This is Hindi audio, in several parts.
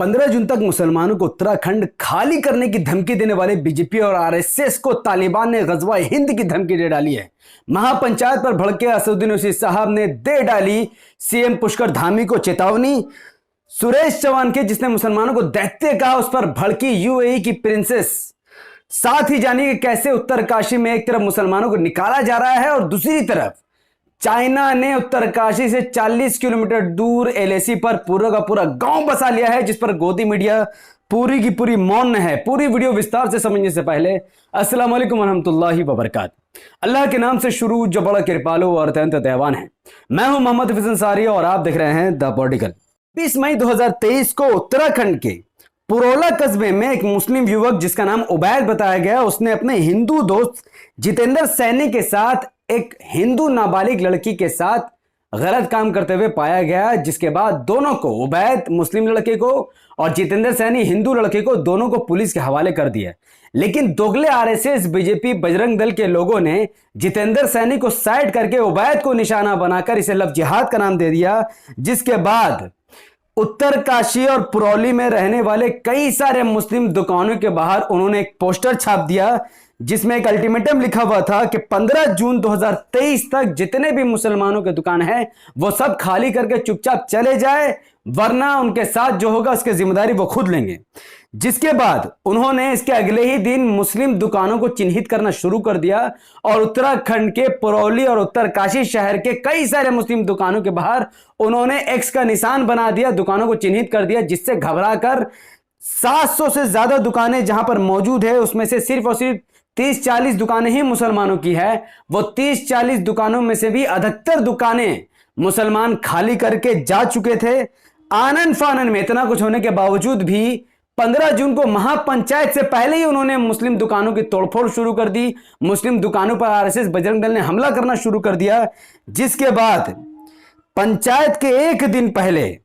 15 जून तक मुसलमानों को उत्तराखंड खाली करने की धमकी देने वाले बीजेपी और आरएसएस को तालिबान ने गजवा हिंद की धमकी दे डाली है। महापंचायत पर भड़के असदुद्दीन ओवैसी साहब ने दे डाली सीएम पुष्कर धामी को चेतावनी। सुरेश चौहान के जिसने मुसलमानों को दैत्य कहा, उस पर भड़की यूएई की प्रिंसेस। साथ ही जानिए कैसे उत्तरकाशी में एक तरफ मुसलमानों को निकाला जा रहा है और दूसरी तरफ चाइना ने उत्तरकाशी से 40 किलोमीटर दूर एलएसी पर पूरा का पूरा गांव बसा लिया है, जिस पर गोदी मीडिया पूरी की पूरी मौन है। पूरी वीडियो विस्तार से समझने से पहले अस्सलाम वालेकुम वरहमतुल्लाहि वबरकातुहू। अल्लाह के नाम से शुरू जो बड़ा कृपालु और अत्यंत दयावान है। मैं हूं मोहम्मद हफीज अंसारी और आप देख रहे हैं द पॉलिटिकल। 20 मई 2023 को उत्तराखंड के पुरोला कस्बे में एक मुस्लिम युवक जिसका नाम उबैद बताया गया, उसने अपने हिंदू दोस्त जितेंद्र सैनी के साथ एक हिंदू नाबालिग लड़की के साथ गलत काम करते हुए पाया गया, जिसके बाद दोनों को, उबैद मुस्लिम लड़के को और जितेंद्र सैनी हिंदू लड़के को, दोनों को पुलिस के हवाले कर दिया। लेकिन दोगले आरएसएस, बीजेपी, बजरंग दल के लोगों ने जितेंद्र सैनी को साइड करके उबैद को निशाना बनाकर इसे लव जिहाद का नाम दे दिया, जिसके बाद उत्तरकाशी और पुरौली में रहने वाले कई सारे मुस्लिम दुकानों के बाहर उन्होंने एक पोस्टर छाप दिया, जिसमें एक अल्टीमेटम लिखा हुआ था कि 15 जून 2023 तक जितने भी मुसलमानों के दुकान है वो सब खाली करके चुपचाप चले जाए, वरना उनके साथ जो होगा उसकी जिम्मेदारी वो खुद लेंगे। जिसके बाद उन्होंने इसके अगले ही दिन मुस्लिम दुकानों को चिन्हित करना शुरू कर दिया और उत्तराखंड के पुरौली और उत्तरकाशी शहर के कई सारे मुस्लिम दुकानों के बाहर उन्होंने एक्स का निशान बना दिया, दुकानों को चिन्हित कर दिया, जिससे घबराकर 700 से ज्यादा दुकानें जहां पर मौजूद है उसमें से सिर्फ और सिर्फ 30-40 दुकानें ही मुसलमानों की है। वो 30-40 दुकानों में से भी अधिकतर दुकानें मुसलमान खाली करके जा चुके थे। आनन फानन में इतना कुछ होने के बावजूद भी 15 जून को महापंचायत से पहले ही उन्होंने मुस्लिम दुकानों की तोड़फोड़ शुरू कर दी। मुस्लिम दुकानों पर आरएसएस, बजरंग दल ने हमला करना शुरू कर दिया, जिसके बाद पंचायत के एक दिन पहले,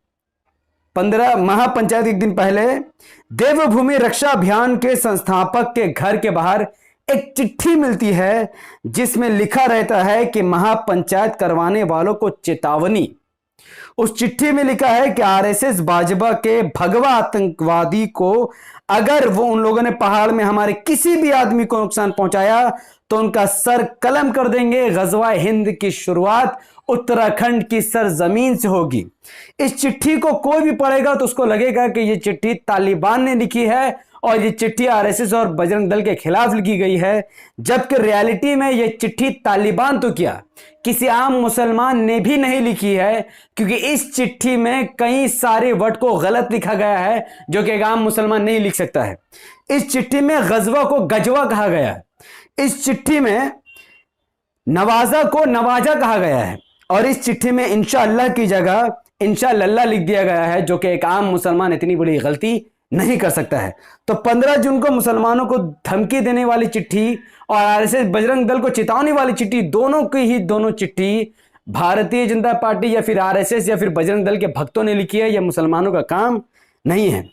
महापंचायत एक दिन पहले देवभूमि रक्षा अभियान के संस्थापक के घर के बाहर एक चिट्ठी मिलती है, जिसमें लिखा रहता है कि महापंचायत करवाने वालों को चेतावनी। उस चिट्ठी में लिखा है कि आरएसएस भाजपा के भगवा आतंकवादी को अगर वो उन लोगों ने पहाड़ में हमारे किसी भी आदमी को नुकसान पहुंचाया तो उनका सर कलम कर देंगे। गजवा हिंद की शुरुआत उत्तराखंड की सरजमीन से होगी। इस चिट्ठी को कोई भी पढ़ेगा तो उसको लगेगा कि यह चिट्ठी तालिबान ने लिखी है और ये चिट्ठी आरएसएस और बजरंग दल के खिलाफ लिखी गई है, जबकि रियलिटी में ये चिट्ठी तालिबान तो क्या, किसी आम मुसलमान ने भी नहीं लिखी है, क्योंकि इस चिट्ठी में कई सारे वर्ड को गलत लिखा गया है जो कि एक आम मुसलमान नहीं लिख सकता है। इस चिट्ठी में गजवा को गजवा कहा गया है, इस चिट्ठी में नवाजा को नवाजा कहा गया है और इस चिट्ठी में इंशाअल्लाह की जगह इंशाअल्लाह लिख दिया गया है, जो कि एक आम मुसलमान इतनी बड़ी गलती नहीं कर सकता है। तो 15 जून को मुसलमानों को धमकी देने वाली चिट्ठी और आरएसएस बजरंग दल को चेतावनी वाली चिट्ठी, दोनों की ही दोनों चिट्ठी भारतीय जनता पार्टी या फिर आरएसएस या फिर बजरंग दल के भक्तों ने लिखी है, यह मुसलमानों का काम नहीं है।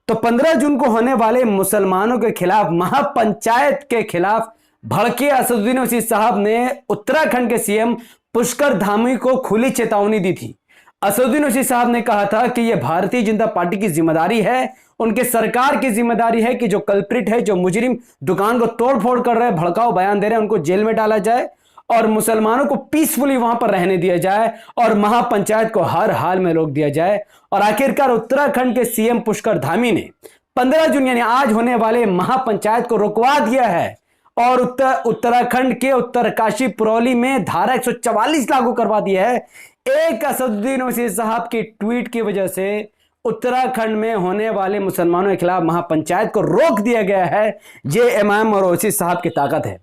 तो 15 जून को होने वाले मुसलमानों के खिलाफ, महापंचायत के खिलाफ भड़के असदुद्दीन ओवैसी साहब ने उत्तराखंड के सीएम पुष्कर धामी को खुली चेतावनी दी थी। असदुद्दीन ओवैसी साहब ने कहा था कि यह भारतीय जनता पार्टी की जिम्मेदारी है, उनके सरकार की जिम्मेदारी है कि जो कल्प्रिट है, जो मुजरिम दुकान को तोड़फोड़ कर रहे हैं, भड़काऊ बयान दे रहे हैं, उनको जेल में डाला जाए और मुसलमानों को पीसफुली वहां पर रहने दिया जाए और महापंचायत को हर हाल में रोक दिया जाए। और आखिरकार उत्तराखंड के सीएम पुष्कर धामी ने 15 जून यानी आज होने वाले महापंचायत को रुकवा दिया है और उत्तराखंड के उत्तरकाशी पुरौली में धारा 144 लागू करवा दिया है। एक असदुद्दीन ओवैसी साहब की ट्वीट की वजह से उत्तराखंड में होने वाले मुसलमानों के खिलाफ महापंचायत को रोक दिया गया है। ये इमाम और ओवैसी साहब की ताकत है।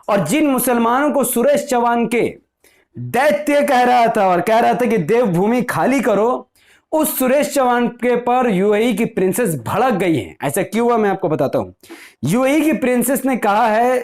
और जिन मुसलमानों को सुरेश चौहान के दैत्य कह रहा था और कह रहा था कि देवभूमि खाली करो, उस सुरेश चौहान के पर यूएई की प्रिंसेस भड़क गई है। ऐसा क्यों हुआ मैं आपको बताता हूं। यूएई की प्रिंसेस ने कहा है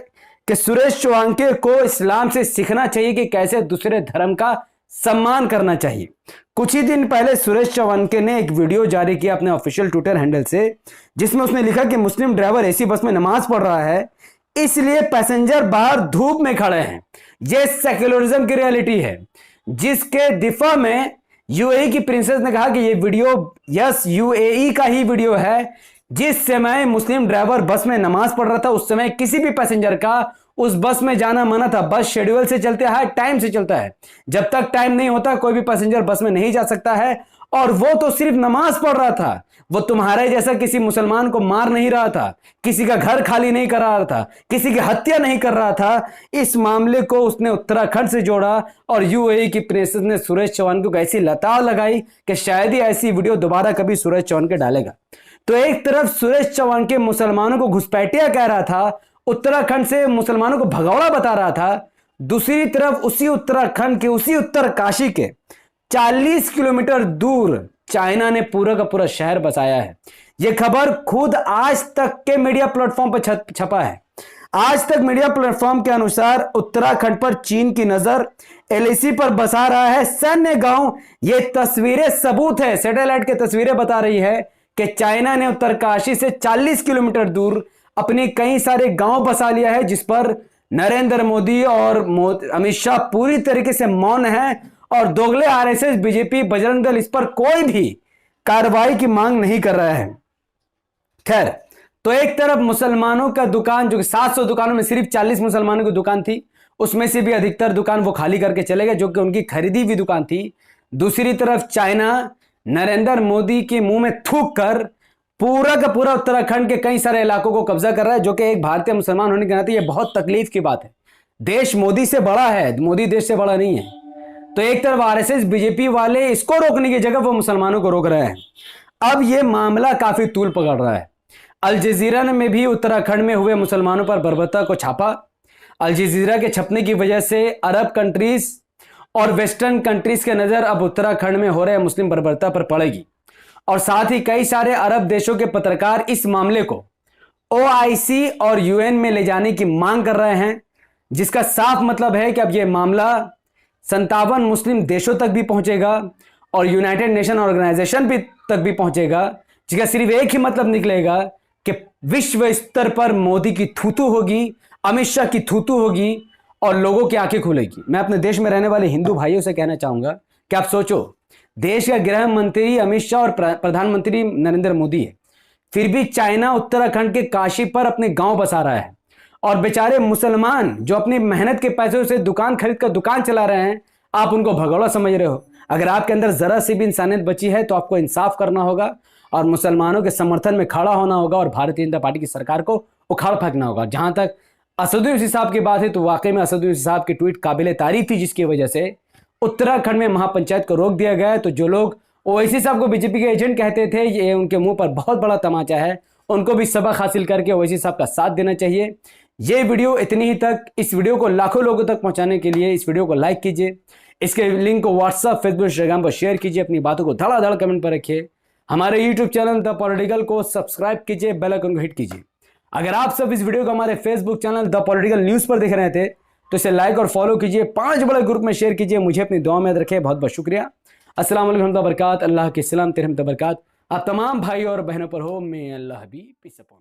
कि सुरेश चौहान को इस्लाम से सीखना चाहिए कि कैसे दूसरे धर्म का सम्मान करना चाहिए। कुछ ही दिन पहले सुरेश चौहान ने एक वीडियो जारी किया अपने ऑफिशियल ट्विटर हैंडल से, जिसमें उसने लिखा कि मुस्लिम ड्राइवर एसी बस में नमाज पढ़ रहा है, इसलिए पैसेंजर बाहर धूप में खड़े हैं। यह सेक्युलरिज्म की रियलिटी है, जिसके दिफा में यूएई की प्रिंसेस ने कहा कि ये वीडियो यस यूएई का ही वीडियो है। जिस समय मुस्लिम ड्राइवर बस में नमाज पढ़ रहा था उस समय किसी भी पैसेंजर का उस बस में जाना मना था। बस शेड्यूल से चलते है, टाइम से चलता है। जब तक टाइम नहीं होता कोई भी पैसेंजर बस में नहीं जा सकता है। और वो तो सिर्फ नमाज पढ़ रहा था, वो तुम्हारे जैसा किसी मुसलमान को मार नहीं रहा था, किसी का घर खाली नहीं कर रहा था, किसी की हत्या नहीं कर रहा था। इस मामले को उसने उत्तराखंड से जोड़ा और यूएई की प्रिंसेस ने सुरेश चौहान को ऐसी लताड़ लगाई कि शायद ही ऐसी वीडियो दोबारा कभी सुरेश चौहान के डालेगा। तो एक तरफ सुरेश चौहान के मुसलमानों को घुसपैठिया कह रहा था, उत्तराखंड से मुसलमानों को भगौड़ा बता रहा था, दूसरी तरफ उसी उत्तराखंड के उसी उत्तरकाशी के 40 किलोमीटर दूर चाइना ने पूरा का पूरा शहर बसाया है। यह खबर खुद आज तक के मीडिया प्लेटफॉर्म पर छपा है। आज तक मीडिया प्लेटफॉर्म के अनुसार उत्तराखंड पर चीन की नजर एलएसी पर बसा रहा है सैन्य गांव। ये तस्वीरें सबूत है, सैटेलाइट की तस्वीरें बता रही है कि चाइना ने उत्तरकाशी से 40 किलोमीटर दूर अपने कई सारे गांव बसा लिया है, जिस पर नरेंद्र मोदी और अमित शाह पूरी तरीके से मौन है और दोगले आरएसएस, बीजेपी, बजरंग दल इस पर कोई भी कार्रवाई की मांग नहीं कर रहा है। खैर, तो एक तरफ मुसलमानों का दुकान, जो 700 दुकानों में सिर्फ 40 मुसलमानों की दुकान थी, उसमें से भी अधिकतर दुकान वो खाली करके चले गए, जो कि उनकी खरीदी हुई दुकान थी। दूसरी तरफ चाइना नरेंद्र मोदी के मुंह में थूक कर पूरा का पूरा उत्तराखंड के कई सारे इलाकों को कब्जा कर रहा है, जो कि एक भारतीय मुसलमान होने के नाते यह बहुत तकलीफ की बात है। देश मोदी से बड़ा है, मोदी देश से बड़ा नहीं है। तो एक तरफ आरएसएस, बीजेपी वाले इसको रोकने की जगह वो मुसलमानों को रोक रहे हैं। अब यह मामला काफी तूल पकड़ रहा है। अल जजीरा ने भी उत्तराखंड में हुए मुसलमानों पर बर्बरता को छापा। अल जजीरा के छपने की वजह से अरब कंट्रीज और वेस्टर्न कंट्रीज के नजर अब उत्तराखंड में हो रहे मुस्लिम बर्बरता पर पड़ेगी। और साथ ही कई सारे अरब देशों के पत्रकार इस मामले को ओआईसी और यूएन में ले जाने की मांग कर रहे हैं, जिसका साफ मतलब है कि अब यह मामला 57 मुस्लिम देशों तक भी पहुंचेगा और यूनाइटेड नेशन ऑर्गेनाइजेशन भी तक भी पहुंचेगा, जिसका सिर्फ एक ही मतलब निकलेगा कि विश्व स्तर पर मोदी की थूथू होगी, अमित शाह की थूथू होगी और लोगों की आंखें खुलेगी। मैं अपने देश में रहने वाले हिंदू भाइयों से कहना चाहूंगा कि आप सोचो, देश का गृह मंत्री अमित शाह और प्रधानमंत्री नरेंद्र मोदी है, फिर भी चाइना उत्तराखंड के काशी पर अपने गांव बसा रहा है और बेचारे मुसलमान जो अपनी मेहनत के पैसों से दुकान खरीद कर दुकान चला रहे हैं, आप उनको भगौड़ा समझ रहे हो। अगर आपके अंदर जरा सी भी इंसानियत बची है तो आपको इंसाफ करना होगा और मुसलमानों के समर्थन में खड़ा होना होगा और भारतीय जनता पार्टी की सरकार को उखाड़ फेंकना होगा। जहां तक असदुद्दीन साहब की बात है तो वाकई में असदुद्दीन साहब की ट्वीट काबिले तारीफ थी, जिसकी वजह से उत्तराखंड में महापंचायत को रोक दिया गया है। तो जो लोग ओवैसी साहब को बीजेपी के एजेंट कहते थे, ये उनके मुंह पर बहुत बड़ा तमाचा है, उनको भी सबक हासिल करके ओवैसी साहब का साथ देना चाहिए। ये वीडियो इतनी ही तक। इस वीडियो को लाखों लोगों तक पहुंचाने के लिए इस वीडियो को लाइक कीजिए, इसके लिंक को व्हाट्सएप, फेसबुक, इंस्टाग्राम पर शेयर कीजिए, अपनी बातों को धड़ाधड़ कमेंट पर रखिए। हमारे यूट्यूब चैनल द पॉलिटिकल को सब्सक्राइब कीजिए, बेल आइकन को हिट कीजिए। अगर आप सब इस वीडियो को हमारे Facebook channel the political news पर देख रहे थे तो इसे लाइक और फॉलो कीजिए, 5 बड़े ग्रुप में शेयर कीजिए। मुझे अपनी दुआ में याद रखें। बहुत बहुत शुक्रिया। अस्सलाम वालेकुम व बरकात। अल्लाह के सलाम तेरहम बरकात आप तमाम भाई और बहनों पर हो। मैं अल्लाह भी पीस अपॉन